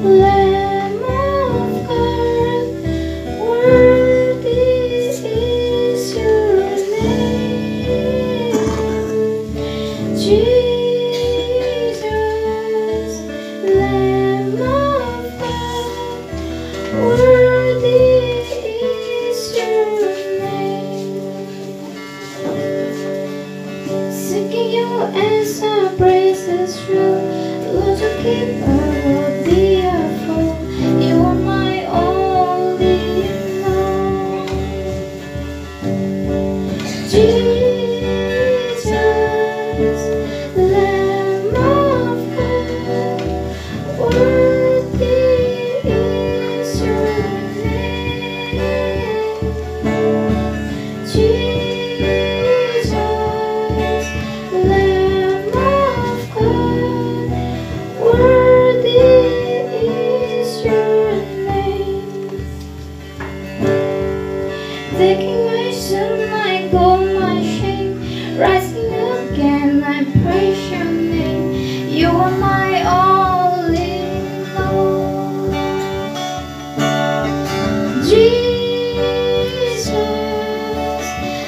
Lamb of God, worthy is your name, Jesus. Lamb of God, worthy is your name. Seeking you as our praises true, Lord, you keep our beautiful. You are my only love, Jesus. Lamb of God, worthy is your name, Jesus. Lamb of God, worthy is your name. Taking my sin, my gold, my shame, rising again, I praise your name. You are my only Lord, Jesus.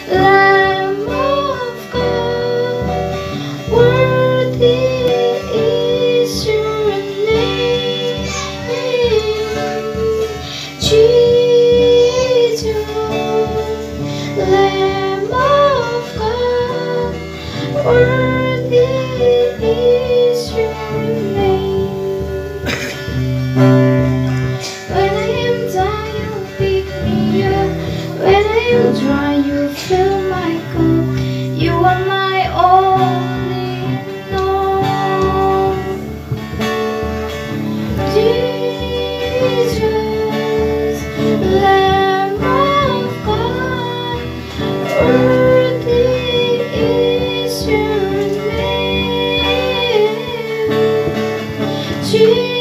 Lamb of God, worthy is your name, Jesus. Lamb of God, worthy is your name. When I am down, you pick me up. When I am dry, you fill my cup. You are my only Lord, Jesus. Lamb of God, worthy is your name, Jesus.